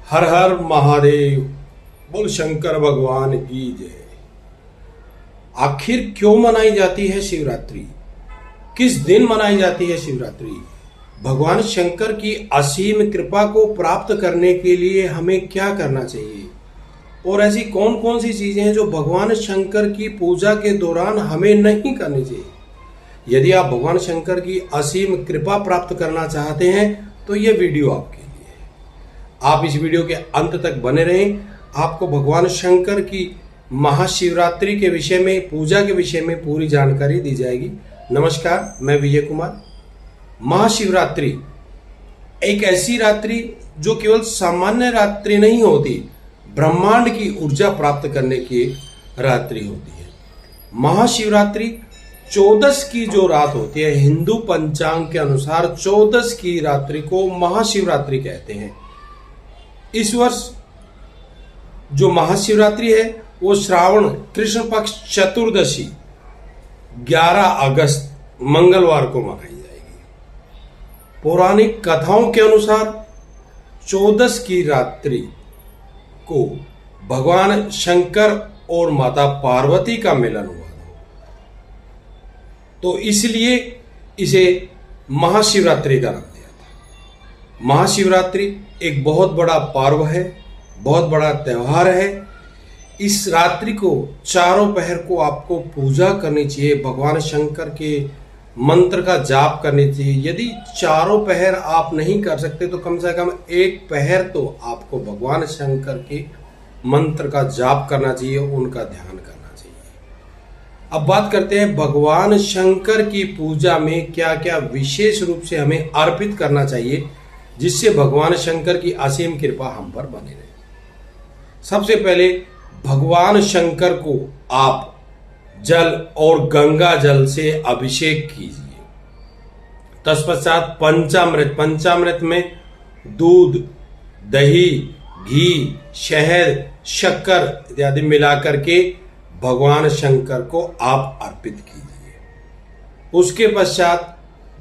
हर हर महादेव। बोल शंकर भगवान की जय। आखिर क्यों मनाई जाती है शिवरात्रि? किस दिन मनाई जाती है शिवरात्रि? भगवान शंकर की असीम कृपा को प्राप्त करने के लिए हमें क्या करना चाहिए और ऐसी कौन कौन सी चीजें हैं जो भगवान शंकर की पूजा के दौरान हमें नहीं करनी चाहिए? यदि आप भगवान शंकर की असीम कृपा प्राप्त करना चाहते हैं तो यह वीडियो आपके लिए है। आप इस वीडियो के अंत तक बने रहें। आपको भगवान शंकर की महाशिवरात्रि के विषय में, पूजा के विषय में पूरी जानकारी दी जाएगी। नमस्कार, मैं विजय कुमार। महाशिवरात्रि एक ऐसी रात्रि जो केवल सामान्य रात्रि नहीं होती, ब्रह्मांड की ऊर्जा प्राप्त करने की रात्रि होती है। महाशिवरात्रि 14 की जो रात होती है, हिंदू पंचांग के अनुसार 14 की रात्रि को महाशिवरात्रि कहते हैं। इस वर्ष जो महाशिवरात्रि है वो श्रावण कृष्ण पक्ष चतुर्दशी 11 अगस्त मंगलवार को मनाई जाएगी। पौराणिक कथाओं के अनुसार 14 की रात्रि को भगवान शंकर और माता पार्वती का मिलन हुआ, तो इसलिए इसे महाशिवरात्रि का नाम दिया था। महाशिवरात्रि एक बहुत बड़ा पर्व है, बहुत बड़ा त्योहार है। इस रात्रि को चारों पहर को आपको पूजा करनी चाहिए, भगवान शंकर के मंत्र का जाप करनी चाहिए। यदि चारों पहर आप नहीं कर सकते तो कम से कम एक पहर तो आपको भगवान शंकर के मंत्र का जाप करना चाहिए, उनका ध्यान करना चाहिए। अब बात करते हैं भगवान शंकर की पूजा में क्या क्या विशेष रूप से हमें अर्पित करना चाहिए जिससे भगवान शंकर की असीम कृपा हम पर बनी रहे। सबसे पहले भगवान शंकर को आप जल और गंगा जल से अभिषेक कीजिए। तत्पश्चात पंचामृत में दूध, दही, घी, शहद, शक्कर इत्यादि मिलाकर के भगवान शंकर को आप अर्पित कीजिए। उसके पश्चात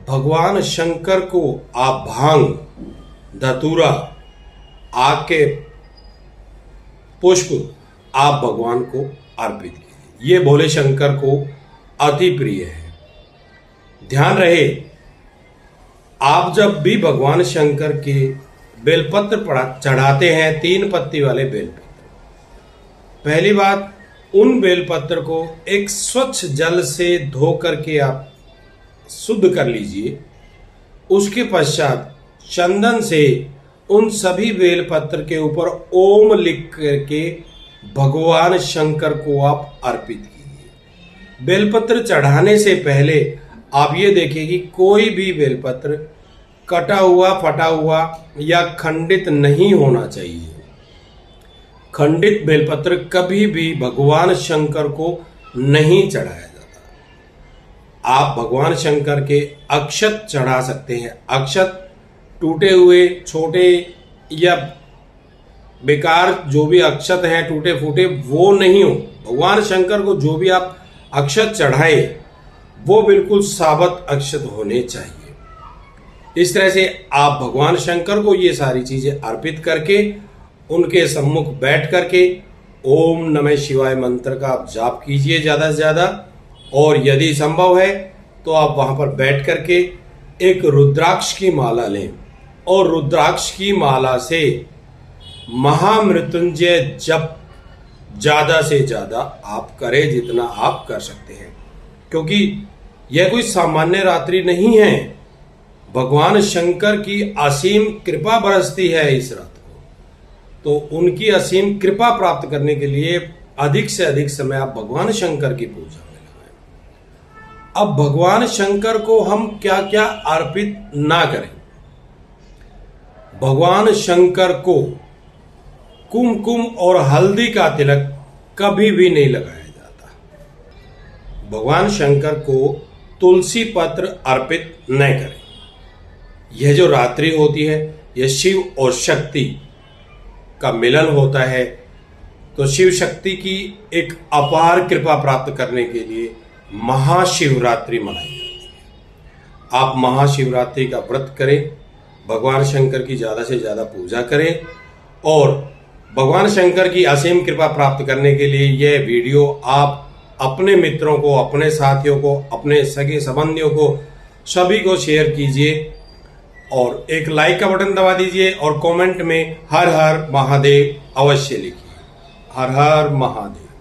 भगवान शंकर को आप भांग, धतूरा, आग के पुष्प आप भगवान को अर्पित कीजिए। ये भोले शंकर को अति प्रिय है। ध्यान रहे, आप जब भी भगवान शंकर के बेलपत्र चढ़ाते हैं, 3 पत्ती वाले बेलपत्र, पहली बात उन बेलपत्र को एक स्वच्छ जल से धो करके आप शुद्ध कर लीजिए। उसके पश्चात चंदन से उन सभी बेलपत्र के ऊपर ओम लिख करके भगवान शंकर को आप अर्पित कीजिए। बेलपत्र चढ़ाने से पहले आप ये देखिए कि कोई भी बेलपत्र कटा हुआ, फटा हुआ या खंडित नहीं होना चाहिए। खंडित बेलपत्र कभी भी भगवान शंकर को नहीं चढ़ाया जाता। आप भगवान शंकर के अक्षत चढ़ा सकते हैं। अक्षत टूटे हुए, छोटे या बेकार जो भी अक्षत हैं, टूटे फूटे, वो नहीं हो। भगवान शंकर को जो भी आप अक्षत चढ़ाए वो बिल्कुल साबत अक्षत होने चाहिए। इस तरह से आप भगवान शंकर को ये सारी चीजें अर्पित करके उनके सम्मुख बैठ करके ओम नमः शिवाय मंत्र का आप जाप कीजिए ज्यादा से ज्यादा। और यदि संभव है तो आप वहां पर बैठ करके एक रुद्राक्ष की माला लें और रुद्राक्ष की माला से महामृत्युंजय जप ज्यादा से ज्यादा आप करें, जितना आप कर सकते हैं, क्योंकि यह कोई सामान्य रात्रि नहीं है। भगवान शंकर की असीम कृपा बरसती है इस रात को, तो उनकी असीम कृपा प्राप्त करने के लिए अधिक से अधिक समय आप भगवान शंकर की पूजा में लगाएं। अब भगवान शंकर को हम क्या क्या अर्पित ना करें? भगवान शंकर को कुमकुम और हल्दी का तिलक कभी भी नहीं लगाया जाता। भगवान शंकर को तुलसी पत्र अर्पित न करें। यह जो रात्रि होती है, यह शिव और शक्ति का मिलन होता है, तो शिव शक्ति की एक अपार कृपा प्राप्त करने के लिए महाशिवरात्रि मनाई जाती है। आप महाशिवरात्रि का व्रत करें, भगवान शंकर की ज्यादा से ज्यादा पूजा करें और भगवान शंकर की असीम कृपा प्राप्त करने के लिए यह वीडियो आप अपने मित्रों को, अपने साथियों को, अपने सगे संबंधियों को, सभी को शेयर कीजिए और एक लाइक का बटन दबा दीजिए और कमेंट में हर हर महादेव अवश्य लिखिए। हर हर महादेव।